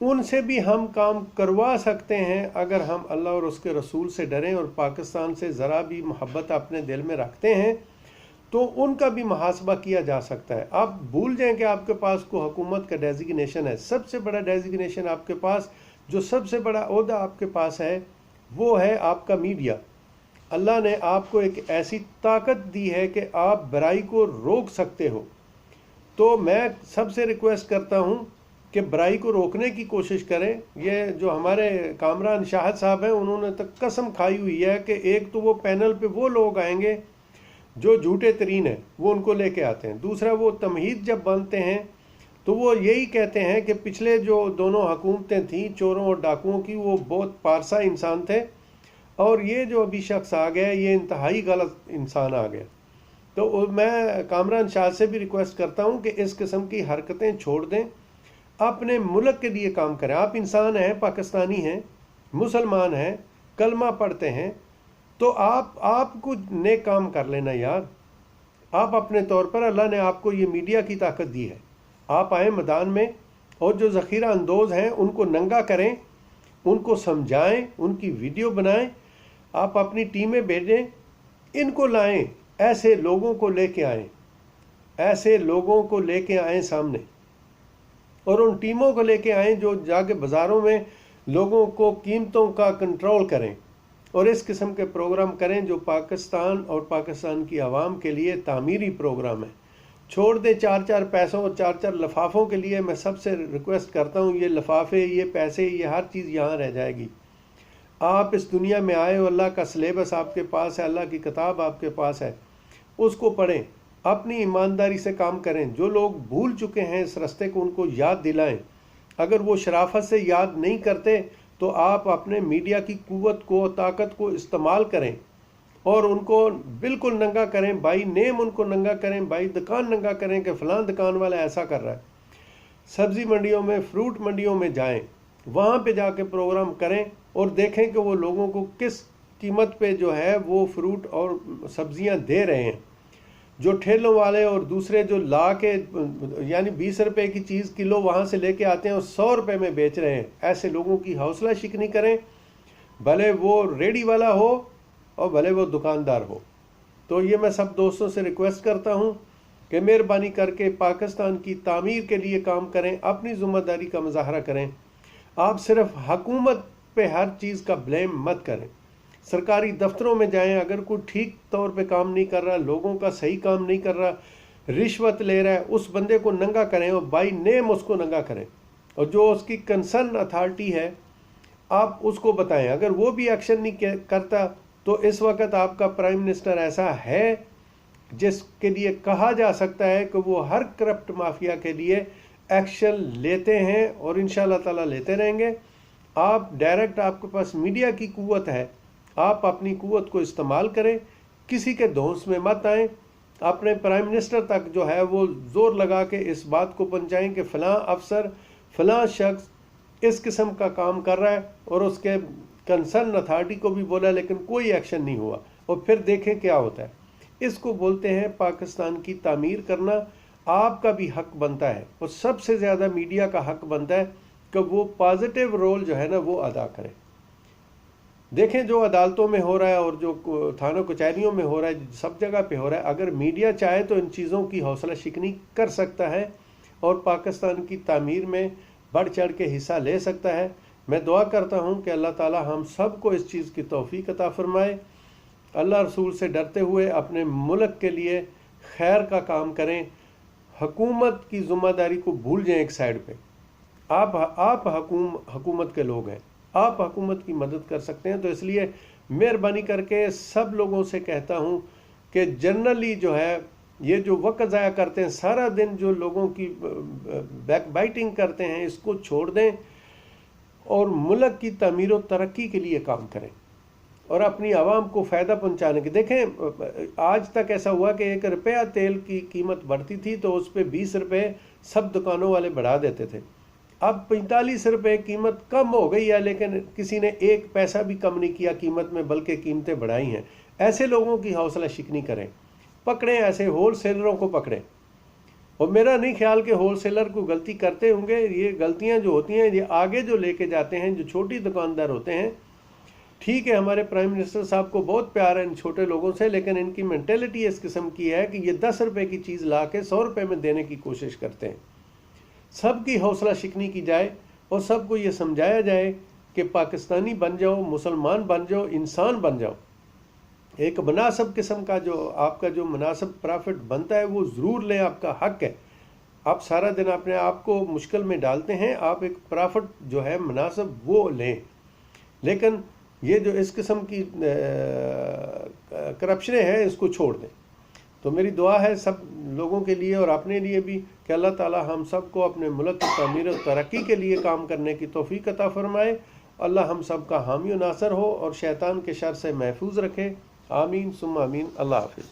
ان سے بھی ہم کام کروا سکتے ہیں اگر ہم اللہ اور اس کے رسول سے ڈریں اور پاکستان سے ذرا بھی محبت اپنے دل میں رکھتے ہیں تو ان کا بھی محاسبہ کیا جا سکتا ہے۔ آپ بھول جائیں کہ آپ کے پاس کو حکومت کا ڈیزیگنیشن ہے، سب سے بڑا ڈیزیگنیشن آپ کے پاس، جو سب سے بڑا عہدہ آپ کے پاس ہے وہ ہے آپ کا میڈیا۔ اللہ نے آپ کو ایک ایسی طاقت دی ہے کہ آپ برائی کو روک سکتے ہو۔ تو میں سب سے ریکویسٹ کرتا ہوں کہ برائی کو روکنے کی کوشش کریں۔ یہ جو ہمارے کامران شاہد صاحب ہیں انہوں نے تک قسم کھائی ہوئی ہے کہ ایک تو وہ پینل پہ وہ لوگ آئیں گے جو جھوٹے ترین ہیں، وہ ان کو لے کے آتے ہیں۔ دوسرا وہ تمہید جب بنتے ہیں تو وہ یہی کہتے ہیں کہ پچھلے جو دونوں حکومتیں تھیں چوروں اور ڈاکوؤں کی، وہ بہت پارسا انسان تھے، اور یہ جو ابھی شخص آ گیا یہ انتہائی غلط انسان آ گیا۔ تو میں کامران شاہ سے بھی ریکویسٹ کرتا ہوں کہ اس قسم کی حرکتیں چھوڑ دیں، اپنے ملک کے لیے کام کریں۔ آپ انسان ہیں، پاکستانی ہیں، مسلمان ہیں، کلمہ پڑھتے ہیں، تو آپ کچھ نیک کام کر لینا یار۔ آپ اپنے طور پر، اللہ نے آپ کو یہ میڈیا کی طاقت دی ہے، آپ آئیں میدان میں اور جو ذخیرہ اندوز ہیں ان کو ننگا کریں، ان کو سمجھائیں، ان کی ویڈیو بنائیں، آپ اپنی ٹیمیں بھیجیں، ان کو لائیں، ایسے لوگوں کو لے کے آئیں، ایسے لوگوں کو لے کے آئیں سامنے، اور ان ٹیموں کو لے کے آئیں جو جا کے بازاروں میں لوگوں کو قیمتوں کا کنٹرول کریں، اور اس قسم کے پروگرام کریں جو پاکستان اور پاکستان کی عوام کے لیے تعمیری پروگرام ہے۔ چھوڑ دیں چار چار پیسوں اور چار چار لفافوں کے لیے۔ میں سب سے ریکویسٹ کرتا ہوں، یہ لفافے، یہ پیسے، یہ ہر چیز یہاں رہ جائے گی۔ آپ اس دنیا میں آئے ہو، اللہ کا سلیبس آپ کے پاس ہے، اللہ کی کتاب آپ کے پاس ہے، اس کو پڑھیں، اپنی ایمانداری سے کام کریں۔ جو لوگ بھول چکے ہیں اس رستے کو ان کو یاد دلائیں۔ اگر وہ شرافت سے یاد نہیں کرتے تو آپ اپنے میڈیا کی قوت کو، طاقت کو استعمال کریں اور ان کو بالکل ننگا کریں، بائی نیم ان کو ننگا کریں، بائی دکان ننگا کریں کہ فلاں دکان والا ایسا کر رہا ہے۔ سبزی منڈیوں میں، فروٹ منڈیوں میں جائیں، وہاں پہ جا کے پروگرام کریں اور دیکھیں کہ وہ لوگوں کو کس قیمت پہ جو ہے وہ فروٹ اور سبزیاں دے رہے ہیں۔ جو ٹھیلوں والے اور دوسرے جو لا کے یعنی 20 روپے کی چیز کلو وہاں سے لے کے آتے ہیں اور 100 روپے میں بیچ رہے ہیں، ایسے لوگوں کی حوصلہ شکنی کریں، بھلے وہ ریڈی والا ہو اور بھلے وہ دکاندار ہو۔ تو یہ میں سب دوستوں سے ریکویسٹ کرتا ہوں کہ مہربانی کر کے پاکستان کی تعمیر کے لیے کام کریں، اپنی ذمہ داری کا مظاہرہ کریں۔ آپ صرف حکومت پہ ہر چیز کا بلیم مت کریں۔ سرکاری دفتروں میں جائیں، اگر کوئی ٹھیک طور پہ کام نہیں کر رہا، لوگوں کا صحیح کام نہیں کر رہا، رشوت لے رہا ہے، اس بندے کو ننگا کریں اور بائی نیم اس کو ننگا کریں، اور جو اس کی کنسرن اتھارٹی ہے آپ اس کو بتائیں۔ اگر وہ بھی ایکشن نہیں کرتا تو اس وقت آپ کا پرائم منسٹر ایسا ہے جس کے لیے کہا جا سکتا ہے کہ وہ ہر کرپٹ مافیا کے لیے ایکشن لیتے ہیں، اور انشاءاللہ تعالیٰ لیتے رہیں گے۔ آپ ڈائریکٹ، آپ کے پاس میڈیا کی قوت ہے، آپ اپنی قوت کو استعمال کریں، کسی کے دھونس میں مت آئیں۔ اپنے پرائم منسٹر تک جو ہے وہ زور لگا کے اس بات کو پہنچائیں کہ فلاں افسر، فلاں شخص اس قسم کا کام کر رہا ہے، اور اس کے کنسرن اتھارٹی کو بھی بولا لیکن کوئی ایکشن نہیں ہوا، اور پھر دیکھیں کیا ہوتا ہے۔ اس کو بولتے ہیں پاکستان کی تعمیر کرنا۔ آپ کا بھی حق بنتا ہے، اور سب سے زیادہ میڈیا کا حق بنتا ہے کہ وہ پازیٹیو رول جو ہے نا وہ ادا کرے۔ دیکھیں جو عدالتوں میں ہو رہا ہے اور جو تھانوں کچہریوں میں ہو رہا ہے، سب جگہ پہ ہو رہا ہے، اگر میڈیا چاہے تو ان چیزوں کی حوصلہ شکنی کر سکتا ہے اور پاکستان کی تعمیر میں بڑھ چڑھ کے حصہ لے سکتا ہے۔ میں دعا کرتا ہوں کہ اللہ تعالی ہم سب کو اس چیز کی توفیق عطا فرمائے۔ اللہ رسول سے ڈرتے ہوئے اپنے ملک کے لیے خیر کا کام کریں۔ حکومت کی ذمہ داری کو بھول جائیں ایک سائڈ پہ۔ آپ حکومت کے لوگ ہیں، آپ حکومت کی مدد کر سکتے ہیں۔ تو اس لیے مہربانی کر کے سب لوگوں سے کہتا ہوں کہ جنرلی جو ہے یہ جو وقت ضائع کرتے ہیں، سارا دن جو لوگوں کی بیک بائٹنگ کرتے ہیں، اس کو چھوڑ دیں اور ملک کی تعمیر و ترقی کے لیے کام کریں اور اپنی عوام کو فائدہ پہنچانے کے۔ دیکھیں آج تک ایسا ہوا کہ 1 روپیہ تیل کی قیمت بڑھتی تھی تو اس پہ 20 روپے سب دکانوں والے بڑھا دیتے تھے۔ اب 45 روپے قیمت کم ہو گئی ہے، لیکن کسی نے 1 پیسہ بھی کم نہیں کیا قیمت میں، بلکہ قیمتیں بڑھائی ہیں۔ ایسے لوگوں کی حوصلہ شکنی کریں، پکڑیں، ایسے ہول سیلروں کو پکڑیں اور میرا نہیں خیال کہ ہول سیلر کو غلطی کرتے ہوں گے. یہ غلطیاں جو ہوتی ہیں یہ آگے جو لے کے جاتے ہیں، جو چھوٹی دکاندار ہوتے ہیں. ٹھیک ہے، ہمارے پرائم منسٹر صاحب کو بہت پیار ہے ان چھوٹے لوگوں سے، لیکن ان کی مینٹلٹی اس قسم کی ہے کہ یہ 10 روپے کی چیز لا کے 100 روپے میں دینے کی کوشش کرتے ہیں. سب کی حوصلہ شکنی کی جائے اور سب کو یہ سمجھایا جائے کہ پاکستانی بن جاؤ، مسلمان بن جاؤ، انسان بن جاؤ. ایک مناسب قسم کا جو آپ کا جو مناسب پرافٹ بنتا ہے وہ ضرور لیں، آپ کا حق ہے. آپ سارا دن اپنے آپ کو مشکل میں ڈالتے ہیں، آپ ایک پرافٹ جو ہے مناسب وہ لیں. لیکن یہ جو اس قسم کی کرپشنیں ہیں اس کو چھوڑ دیں. تو میری دعا ہے سب لوگوں کے لیے اور اپنے لیے بھی کہ اللہ تعالی ہم سب کو اپنے ملک کی تعمیر و ترقی کے لیے کام کرنے کی توفیق عطا فرمائے. اللہ ہم سب کا حامی و ناصر ہو اور شیطان کے شر سے محفوظ رکھے. آمین ثم آمین. اللہ حافظ.